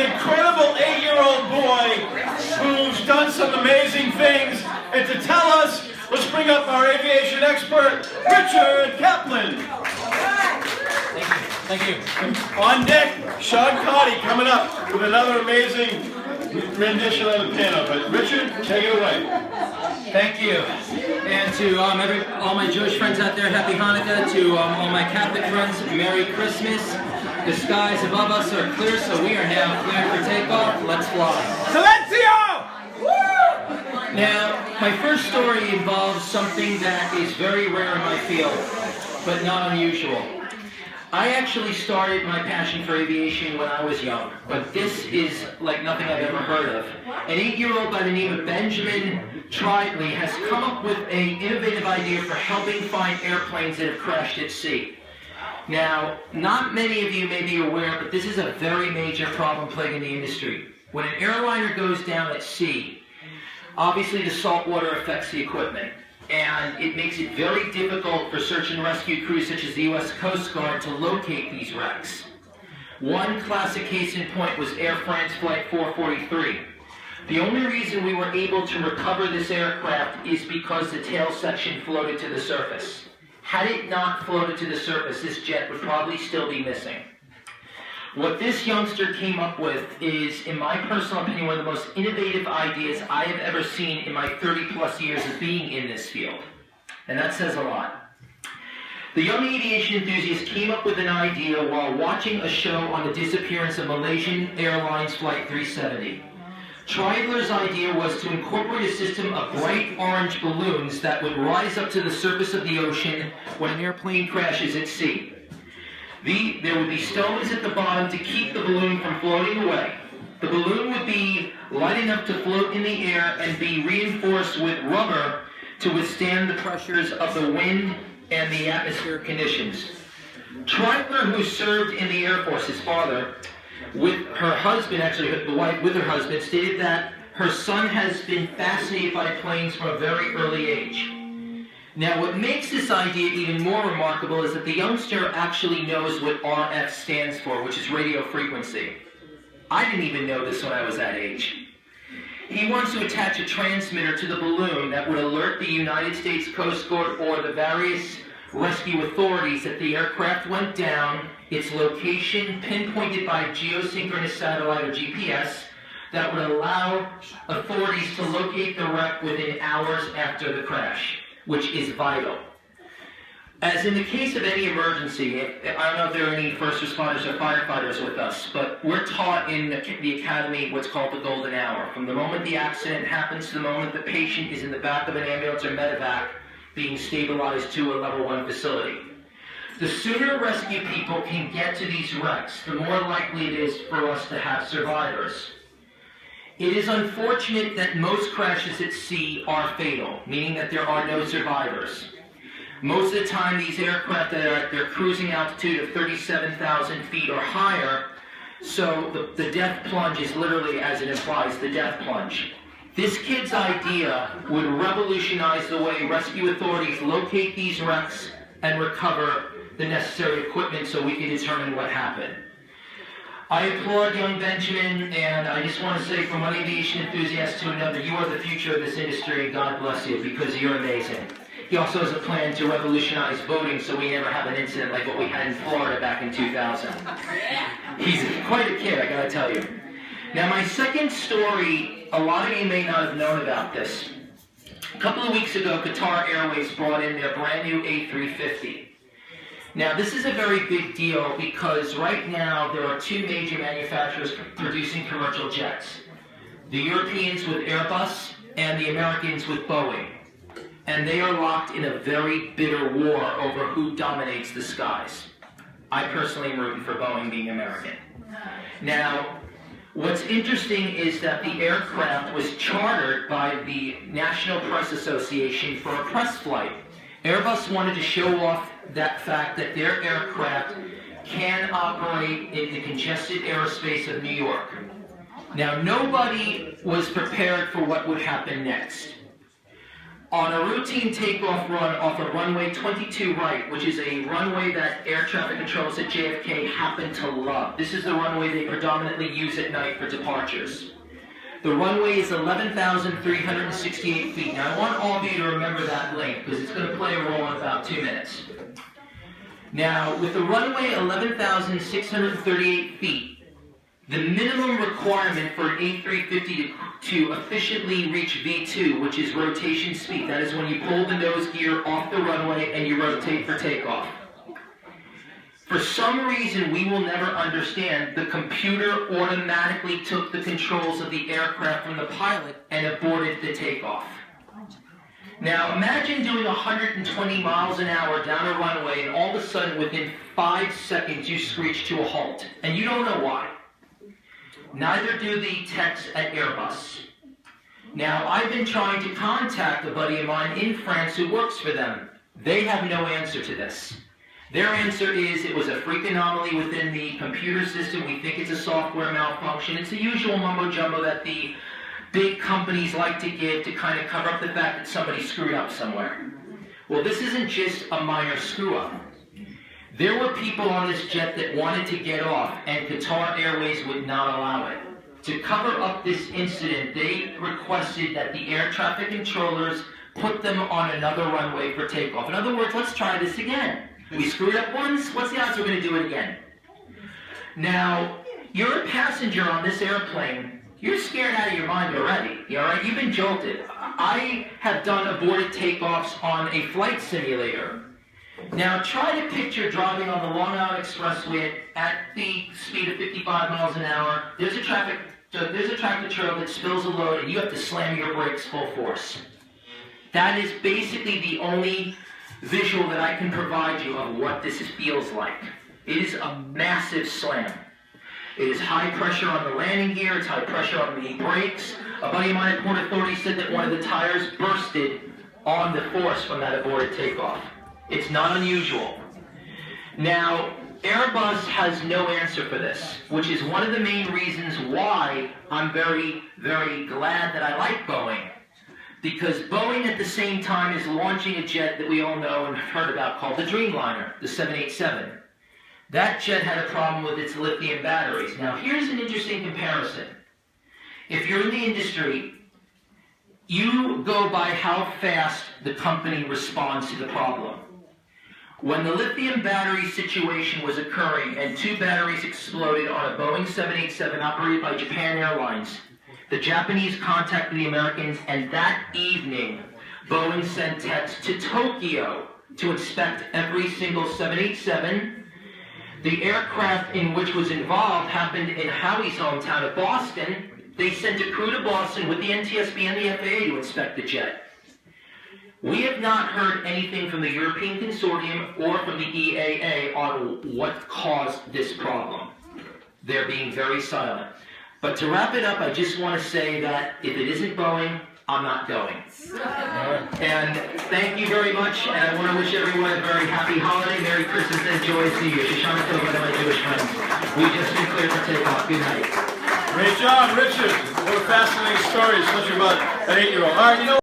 an incredible 8-year-old boy who's done some amazing things. And to tell us, let's bring up our aviation expert, Richard Kaplan. Thank you. On deck, Sean Cotty coming up with another amazing rendition on the piano. But Richard, take it away. Thank you. And to all my Jewish friends out there, Happy Hanukkah. To all my Catholic friends, Merry Christmas. The skies above us are clear, so we are now clear for takeoff. Let's fly. Silencio! Now, my first story involves something that is very rare in my field, but not unusual. I actually started my passion for aviation when I was young, but this is like nothing I've ever heard of. An 8-year-old by the name of Benjamin Tridley has come up with an innovative idea for helping find airplanes that have crashed at sea. Now, not many of you may be aware, but this is a very major problem plaguing the industry. When an airliner goes down at sea, obviously the salt water affects the equipment, and it makes it very difficult for search and rescue crews such as the U.S. Coast Guard to locate these wrecks. One classic case in point was Air France Flight 443. The only reason we were able to recover this aircraft is because the tail section floated to the surface. Had it not floated to the surface, this jet would probably still be missing. What this youngster came up with is, in my personal opinion, one of the most innovative ideas I have ever seen in my 30-plus years of being in this field. And that says a lot. The young aviation enthusiast came up with an idea while watching a show on the disappearance of Malaysian Airlines Flight 370. Tridler's idea was to incorporate a system of bright orange balloons that would rise up to the surface of the ocean when an airplane crashes at sea. There would be stones at the bottom to keep the balloon from floating away. The balloon would be light enough to float in the air and be reinforced with rubber to withstand the pressures of the wind and the atmospheric conditions. Tridler, who served in the Air Force, his father, with her husband, actually the wife with her husband, stated that her son has been fascinated by planes from a very early age. Now, what makes this idea even more remarkable is that the youngster actually knows what RF stands for, which is radio frequency. I didn't even know this when I was that age. He wants to attach a transmitter to the balloon that would alert the United States Coast Guard or the various rescue authorities that the aircraft went down, its location pinpointed by geosynchronous satellite or GPS, that would allow authorities to locate the wreck within hours after the crash, which is vital. As in the case of any emergency, I don't know if there are any first responders or firefighters with us, but we're taught in the academy what's called the golden hour. From the moment the accident happens to the moment the patient is in the back of an ambulance or medevac being stabilized to a level 1 facility. The sooner rescue people can get to these wrecks, the more likely it is for us to have survivors. It is unfortunate that most crashes at sea are fatal, meaning that there are no survivors. Most of the time, these aircraft are at their cruising altitude of 37,000 feet or higher, so the death plunge is literally, as it implies, the death plunge. This kid's idea would revolutionize the way rescue authorities locate these wrecks and recover the necessary equipment so we can determine what happened. I applaud young Benjamin, and I just want to say from one aviation enthusiast to another, you are the future of this industry, and God bless you, because you're amazing. He also has a plan to revolutionize voting so we never have an incident like what we had in Florida back in 2000. He's quite a kid, I gotta tell you. Now, my second story, a lot of you may not have known about this. A couple of weeks ago, Qatar Airways brought in their brand new A350. Now, this is a very big deal because right now there are two major manufacturers producing commercial jets. The Europeans with Airbus and the Americans with Boeing. And they are locked in a very bitter war over who dominates the skies. I personally am rooting for Boeing being American. Now, what's interesting is that the aircraft was chartered by the National Press Association for a press flight. Airbus wanted to show off that fact that their aircraft can operate in the congested airspace of New York. Now, nobody was prepared for what would happen next. On a routine takeoff run off of runway 22 right, which is a runway that air traffic controllers at JFK happen to love. This is the runway they predominantly use at night for departures. The runway is 11,368 feet. Now I want all of you to remember that length because it's going to play a role in about 2 minutes. Now with the runway 11,638 feet, the minimum requirement for an A350 to efficiently reach V2, which is rotation speed, that is when you pull the nose gear off the runway and you rotate for takeoff. For some reason we will never understand, the computer automatically took the controls of the aircraft from the pilot and aborted the takeoff. Now imagine doing 120 miles an hour down a runway and all of a sudden within 5 seconds you screech to a halt, and you don't know why. Neither do the techs at Airbus. Now, I've been trying to contact a buddy of mine in France who works for them. They have no answer to this. Their answer is it was a freak anomaly within the computer system. We think it's a software malfunction. It's the usual mumbo-jumbo that the big companies like to give to kind of cover up the fact that somebody screwed up somewhere. Well, this isn't just a minor screw-up. There were people on this jet that wanted to get off, and Qatar Airways would not allow it. To cover up this incident, they requested that the air traffic controllers put them on another runway for takeoff. In other words, let's try this again. We screwed up once, what's the odds we're going to do it again? Now, you're a passenger on this airplane. You're scared out of your mind already. All right? You've been jolted. I have done aborted takeoffs on a flight simulator. Now try to picture driving on the Long Island Expressway at the speed of 55 miles an hour. There's a tractor trailer that spills a load and you have to slam your brakes full force. That is basically the only visual that I can provide you of what this feels like. It is a massive slam. It is high pressure on the landing gear, it's high pressure on the brakes. A buddy of mine at Port Authority said that one of the tires bursted on the force from that aborted takeoff. It's not unusual. Now, Airbus has no answer for this, which is one of the main reasons why I'm very, very glad that I like Boeing. Because Boeing at the same time is launching a jet that we all know and have heard about called the Dreamliner, the 787. That jet had a problem with its lithium batteries. Now, here's an interesting comparison. If you're in the industry, you go by how fast the company responds to the problem. When the lithium battery situation was occurring and 2 batteries exploded on a Boeing 787 operated by Japan Airlines, the Japanese contacted the Americans, and that evening, Boeing sent techs to Tokyo to inspect every single 787. The aircraft in which was involved happened in Howie's hometown of Boston. They sent a crew to Boston with the NTSB and the FAA to inspect the jet. We have not heard anything from the European Consortium or from the EAA on what caused this problem. They're being very silent. But to wrap it up, I just want to say that if it isn't Boeing, I'm not going. And thank you very much, and I want to wish everyone a very happy holiday, Merry Christmas, and joyous New Year. Shoshana Tova to my Jewish friends. We just been cleared for takeoff. Good night. Great job, Richard. What a fascinating story, especially about an 8-year-old. All right, you know